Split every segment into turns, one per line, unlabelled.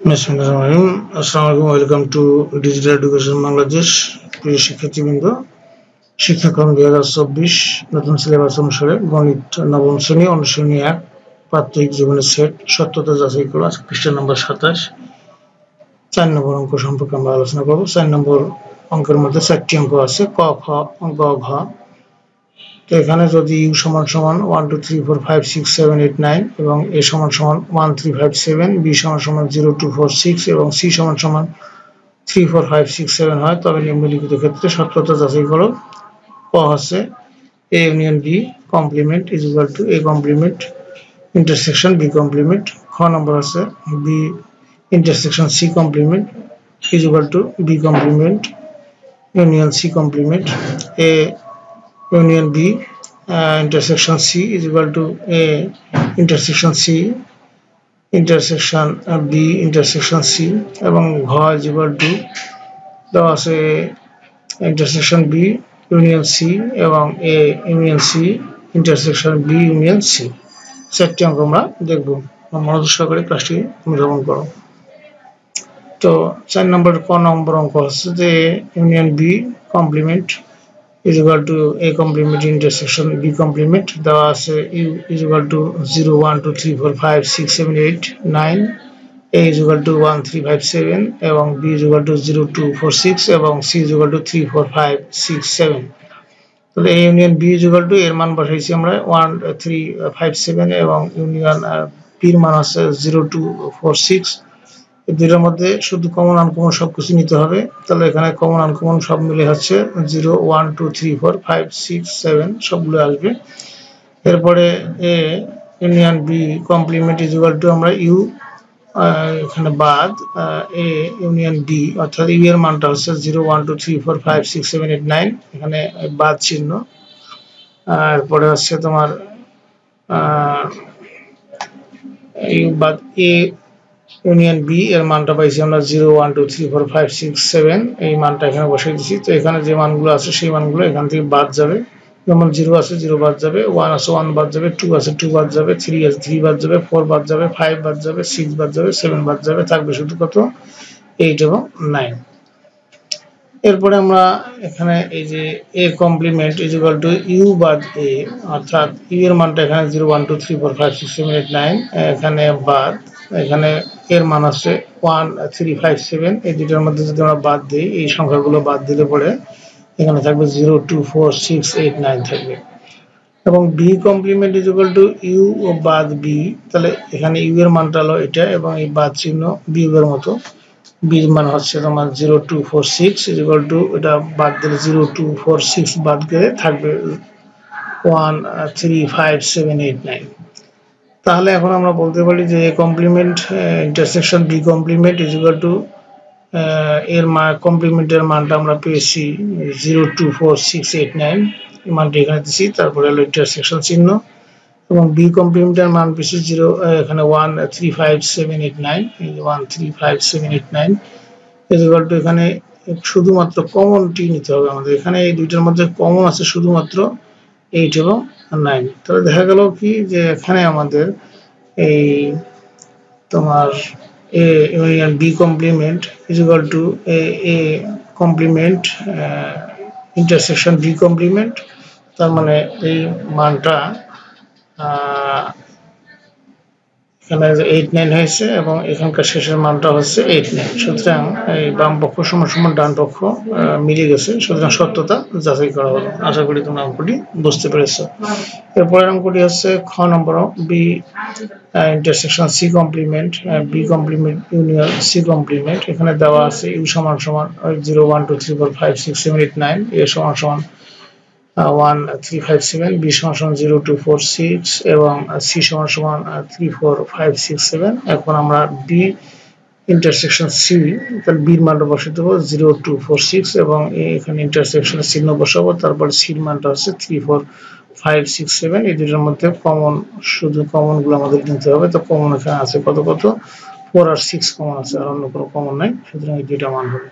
আসসালামু আলাইকুম, welcome to digital education Bangladesh. প্রিয় শিক্ষার্থীবৃন্দ, শিক্ষাক্রম 2024 নতুন সিলেবাস অনুসারে গণিত নবম শ্রেণী অনুশ্রেণী 1 প্রাত্যহিক জীবনের সেট সত্যতা যাচাই করা, পৃষ্ঠা নম্বর 27। 4 নম্বর অঙ্ক সম্পর্কে আমরা আলোচনা করব। 4 নম্বর অঙ্কের মধ্যে 4টি অঙ্ক আছে, ক, খ, গ, ঘ। তো এখানে যদি u সমান সমান 1 2 3 4 5 6 7 8 9 এবং a সমান সমান 1 3 5 7, b সমান সমান 0 2 4 6 এবং c সমান সমান 3 4 5 6 7 হয়, তবে নিম্নলিখিত ক্ষেত্রে সত্যতা যাচাই করো। ক হচ্ছে a union b complement is equal to a complement intersection b complement. খ নম্বর আছে b intersection c complement is equal to b complement union c complement. a union b intersection c is equal to a intersection c intersection b intersection c এবং ঘ is equal to দেওয়া আছে intersection b union c এবং a union c intersection b union c। চারটি অঙ্ক আমরা দেখব, মনোযোগ সহকারে ক্লাসটি অনুধাবন করো। তো 4 নম্বর ক নম্বর অঙ্ক হচ্ছে যে union B complement is equal to a complement intersection b complement দেওয়া আছে u is equal to 0 1 2 3 4 5 6 7 8 9, a is equal to 1 3 5 7 এবং b is equal to 0 2 4 6 এবং c is equal to 3 4 5 6 7। তাহলে a union b is equal to এর মান বসাইছি আমরা 1 3 5 7 এবং ইউনিয়ন b এর মান আছে 0 2 4 6। এই দুইটার মধ্যে শুধু কমন আনকমন সবকিছু নিতে হবে। তাহলে এখানে কমন আনকমন সব মিলে হচ্ছে 0 1 2 3 4 5 6 7 সবগুলো আসবে। এরপরে a union b complement is equal to আমরা u এখানে বাদ a ইউনিয়ন b অর্থাৎ u এর মানটা হচ্ছে 0 1 2 3 4 5 6 7 8 9, এখানে বাদ চিহ্ন। এরপরে হচ্ছে তোমার u বাদ a ইউনিয়ন বি এর মানটা পাইছি আমরা 0 1 2 3 4 5 6 7, এই মানটা এখানে বসাই দিয়েছি। তো এখানে যে মানগুলো আছে সেই মানগুলো এখান থেকে বাদ যাবে। যেমন 0 আছে 0 বাদ যাবে, 1 আছে 1 বাদ যাবে, 2 আছে 2 বাদ যাবে, 3 আছে 3 বাদ যাবে, 4 বাদ যাবে, 5 বাদ যাবে, 6 বাদ যাবে, 7 বাদ যাবে, থাকবে শুধু কত 8 এবং 9। এরপরে আমরা এখানে এই যে a complement is equal to u বাদ a অর্থাৎ u এর মানটা এখানে 0 1 2 3 4 5 6 7 8 9, এখানে বাদ, এখানে এর মান আছে 1 3 5 7। এই দুটোর মধ্যে যদি আমরা বাদ দিই, এই সংখ্যাগুলো বাদ দিলে পরে এখানে থাকবে 0 2 4 6 8 9 থাকবে। এবং b complement is equal to u বাদ b, তাহলে এখানে u এর মানটা হলো এটা এবং এই বাদ চিহ্ন বিয়োগ এর মতো। b এর মান হচ্ছে তোমার 0 2 4 6 ইজ ইকুয়াল টু এটা বাদ দিলে 0 2 4 6 বাদ গেলে থাকবে 1 3 5 7 8 9। তাহলে এখন আমরা বলতে পারি যে a complement intersection b complement is equal to এর কমপ্লিমেন্টের মানটা আমরা পেয়েছি 0 2 4 6 8 9, এই মানটা এখানে দিছি। তারপরে হলো ইন্টারসেকশন চিহ্ন এবং b কমপ্লিমেন্টের মান পেয়েছি 0 এখানে 1 3 5 7 8 9, এই 1 3 5 7 8 9 ইজ ইকুয়াল টু এখানে শুধুমাত্র কমনটি নিতে হবে আমাদের। এখানে এই দুইটার মধ্যে কমন আছে শুধুমাত্র 8 এবং 9। তাহলে দেখা গেল কি যে এখানে আমাদের এই তোমার a union b complement is equal to a complement intersection b complement. তার মানে এই মানটা এখানে 8 9 হয়েছে এবং এখানকার শেষের মানটা হচ্ছে 8 9। সুতরাং এই বাম পক্ষ সমান সমান ডান পক্ষ মিলে গেছে, সুতরাং সত্যতা যাচাই করা হলো। আশা করি তোমরা অঙ্কটি বুঝতে পেরেছো। এরপরের অঙ্কটি হচ্ছে খ নম্বর B intersection C complement B complement union C complement. এখানে দেওয়া আছে ইউ সমান সমান 0 1 2 3 4 5 6 7 8 9, এ সমান সমান 1 3 5 7, b সমান সমান 0 2 4 6 এবং c সমান সমান 3 4 5 6 7। এখন আমরা b ইন্টারসেকশন c, তাহলে b এর মানটা বসাতে দেব 0 2 4 6 এবং এখানে ইন্টারসেকশনের চিহ্ন বসাবো। তারপর c এর মানটা হচ্ছে 3 4 5 6 7। এই দুটোর মধ্যে কমন, শুধু কমন গুলো আমাদের নিতে হবে। তো কমন এখানে আছে কত কত 4 আর 6 কমন আছে, আর অন্য কোনো কমন নাই, সুতরাং এই দুইটা মান হবে।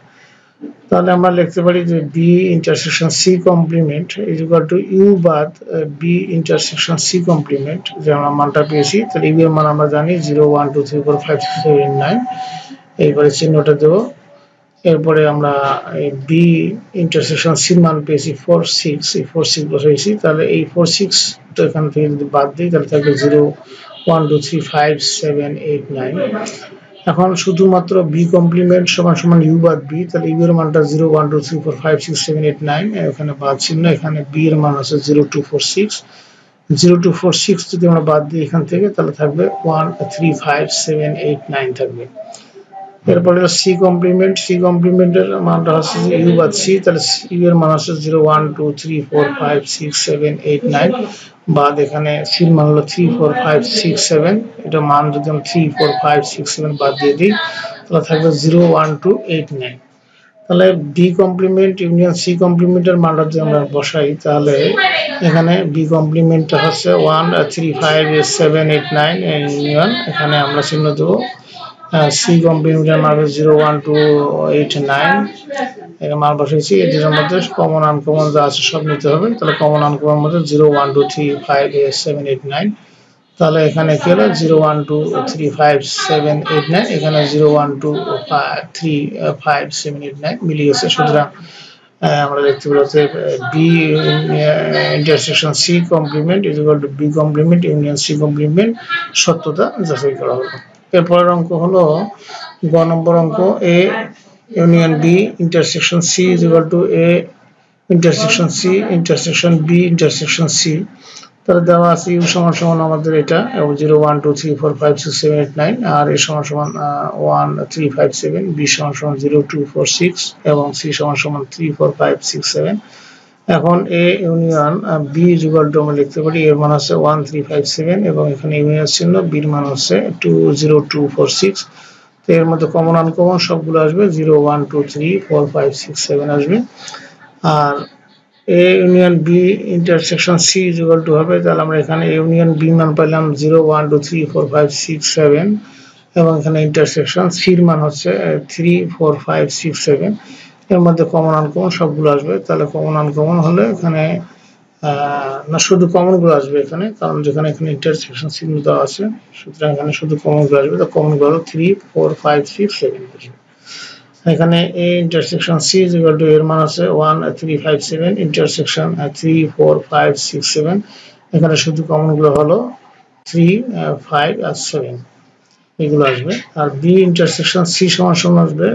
তাহলে আমরা লিখতে পারি যে B intersection C complement is equal to U বাদ বি ইন্টারসেকশন সি কমপ্লিমেন্ট, যে আমরা মানটা পেয়েছি। তাহলে ইউ এর মান আমরা জানি 0 1 2 3 4 5 6 7 9, এইবারে চিহ্নটা দেব। এরপরে আমরা বি ইন্টারসেকশন সি মান পেয়েছি 4 6, এই 4 6 বসাইছি। তাহলে এই 4 6 তো এখান থেকে যদি বাদ দিই তাহলে থাকবে 0 1 2 3 5 7 8 9। এখন শুধুমাত্র বি কমপ্লিমেন্ট সমান সমান ইউ বাদ বি, তাহলে ইউ এর মানটা 0 1 2 3 4 5 6 7 8 9, এখানে বাদ চিহ্ন। এখানে বি এর মান আছে 0 2 4 6, 0 2 4 6 যদি আমরা বাদ দিই এখান থেকে তাহলে থাকবে 1 3 5 7 8 9 থাকবে। এরপরে সি কমপ্লিমেন্ট, সি কমপ্লিমেন্টের মানটা হচ্ছে ইউ বাদ সি, তাহলে ইউ এর মান হচ্ছে 0 1 2 3 4 5 6 7 8 9, বাদ এখানে সি মান হলো 3 4 5 6 7, এটা মান যদি আমি 3 4 5 6 7 বাদ দিয়ে দিই তাহলে থাকবে 0 1 2 8 9। তাহলে বি কমপ্লিমেন্ট ইউনিয়ন সি কমপ্লিমেন্টের মানটা যদি আমরা বসাই তাহলে এখানে বি কমপ্লিমেন্টটা হচ্ছে 1 3 5 7 8 9 ইউনিয়ন, এখানে আমরা চিহ্ন দেবো। সি কমপ্লিমেন্টের মান 0 1 2 8 9, এর মান বসাইছি। এদের মধ্যে কমন আনকমন যা আছে সব নিতে হবে। তাহলে কমন আনকমন মধ্যে 0 1 2 3 5 7 8 9, তাহলে এখানে কি হলো 0 1 2 3 5 7 8 9, এখানে 0 1 2 3 5 7 8 9 মিলে গেছে। সুতরাং আমরা দেখতে পাচ্ছি B intersection C complement is equal to B complement union C complement, সত্যতা যাচাই করা হলো। এরপরের অঙ্ক হলো গ নম্বর অঙ্ক, A union B intersection C is equal to A intersection C intersection B intersection C. তাহলে দেওয়া আছে ইউ সমান সমান আমাদের এটা 0 1 2 3 4 5 6 7 8 9, আর এ সমান সমান 1 3 5 7, বি সমান সমান 0 2 4 6 এবং সি সমান সমান 3 4 5 6 7। এখন A union B is equal to আমরা লিখতে পারি এর মান হচ্ছে 1 3 5 7 এবং এখানে ইউনিয়ন চিহ্ন, বির মান হচ্ছে 2 0 2 4 6। তো এর মধ্যে কমন আনকমন সবগুলো আসবে, 0 1 2 3 4 5 6 7 আসবে। আর A union B intersection C is equal to হবে, তাহলে আমরা এখানে ইউনিয়ন বি মান পেলাম 0 1 2 3 4 5 6 7 এবং এখানে ইন্টারসেকশন সির মান হচ্ছে 3 4 5 6 7। এর মধ্যে কমন আনকমন সবগুলো আসবে। তাহলে কমন আনকমন হলে এখানে না শুধু কমন গুলো আসবে এখানে, কারণ যেখানে এখানে ইন্টারসেকশন চিহ্ন দেওয়া আছে, সুতরাং এখানে শুধু কমন গুলো আসবে। তো কমন গুলো 3 4 5 6 7 আসবে। এখানে A intersection C is equal to এর মান আছে 1 3 5 7 ইন্টারসেকশন 3 4 5 6 7, এখানে শুধু কমন গুলো হলো 3 5 আর 7 এগুলো আসবে। আর বি ইন্টারসেকশন সি সমান সমান আসবে,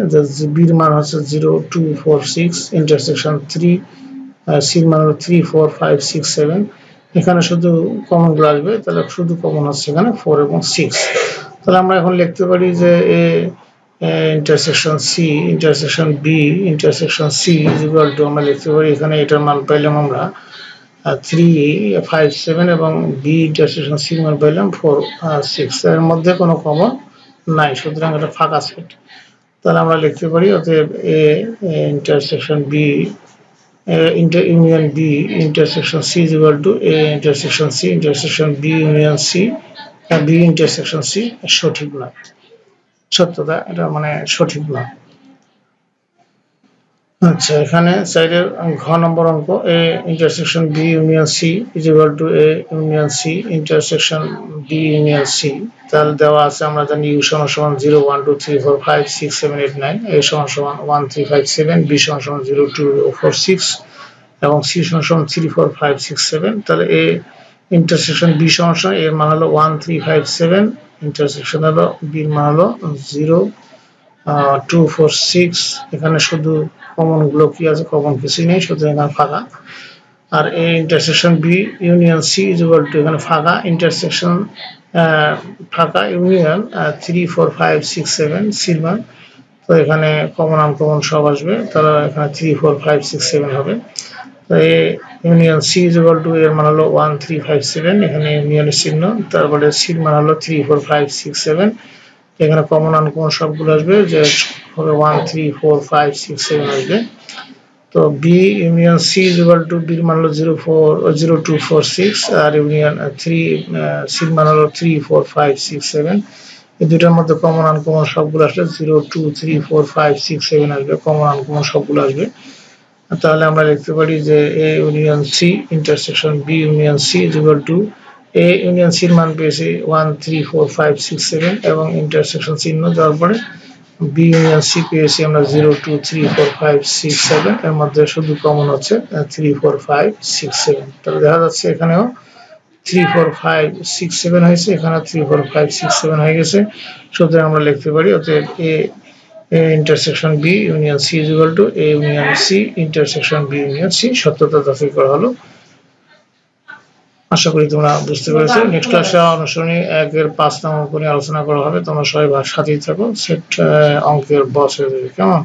বির মান হচ্ছে 0 2 4 6 ইন্টারসেকশন 3, সির মান হলো 3 4 5 6 7, এখানে শুধু কমন গুলো আসবে। তাহলে শুধু কমন হচ্ছে এখানে 4 এবং 6। তাহলে আমরা এখন লিখতে পারি যে A intersection C intersection B intersection C is equal to আমরা লিখতে পারি এখানে এটার মান পাইলাম আমরা 3 5 7 এবং বি ইন্টারসেকশন সি মান পাইলাম 4 6, এর মধ্যে কোনো কমন নাই, সুতরাং এটা ফাঁকা সেট। তাহলে আমরা লিখতে পারি অতএব A intersection B union B intersection C is equal to A intersection C intersection B union C, B intersection C সঠিক না, সত্যতা এটা মানে সঠিক না। আচ্ছা, এখানে সাইডের ঘ নম্বর অঙ্ক, A intersection B union C is equal to A union C intersection B union C. তাহলে দেওয়া আছে আমরা জানি ইউ সমান সমান 0 1 2 3 4 5 6 7 8 9, এ সমান সমান 1 3 5 7, বি সমান সমান 0 2 4 6 এবং সি সমান সমান 3 4 5 6 7। তাহলে এ ইন্টারসেকশন বি সমান সমান এর মান হলো 1 3 5 7, ইন্টারসেকশন হলো বির মান হলো 0 2 4 6, এখানে শুধু কমন গুলো কি আছে, কমন কিছুই নেই, শুধু এখানে ফাঁকা। আর এই intersection B union C is equal to এখানে ফাঁকা ইন্টারসেকশন ফাঁকা ইউনিয়ন 3 4 5 6 7 সির মান। তো এখানে কমন আনকমন সব আসবে, তাহলে এখানে 3 4 5 6 7 হবে। তো এই union C is equal to এর মান হলো 1 3 5 7, এখানে ইউনিয়নের চিহ্ন, তারপরে সির মান হলো 3 4 5 6 7, এখানে কমন আনকমন সবগুলো আসবে, যে হবে 1 3 4 5 6 7 আসবে। তো B union C is equal to বির মান হলো 0 2 4 6 আর ইউনিয়ন 3 সির মান হলো 3 4 5 6 7, এই দুইটার মধ্যে কমন আনকমন সবগুলো আসলে 0 2 3 4 5 6 7 আসবে, কমন আনকমন সবগুলো আসবে। তাহলে আমরা লিখতে পারি যে A union C intersection B union C is equal to A union C এর মান পেয়েছি 1 3 4 5 6 7 এবং ইন্টারসেকশন চিহ্ন দেওয়ার পরে B ইউনিয়ন C পেয়েছি আমরা 0 2 3 4 5 6 7, এর মধ্যে শুধু কমন হচ্ছে 3 4 5 6 7। তাহলে দেখা যাচ্ছে এখানেও 3 4 5 6 7 হয়েছে, এখানে 3 4 5 6 7 হয়ে গেছে। সুতরাং আমরা লিখতে পারি অতএব A intersection B union C is equal to A union C intersection B union C। সত্যতা যাচাই করা হলো। আশা করি তোমরা বুঝতে পেরেছো। নেক্সট ক্লাসে অনুশীলনী 1 এর 5 নং অঙ্ক নিয়ে আলোচনা করা হবে। তোমরা সবাই সাথেই থাকো, সেট অঙ্কের বস হয়ে যাবে, কেমন?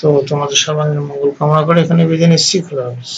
তো তোমাদের সর্বাঙ্গীন মঙ্গল কামনা করে এখানে বিদায় নিচ্ছি। খোদা হাফেজ।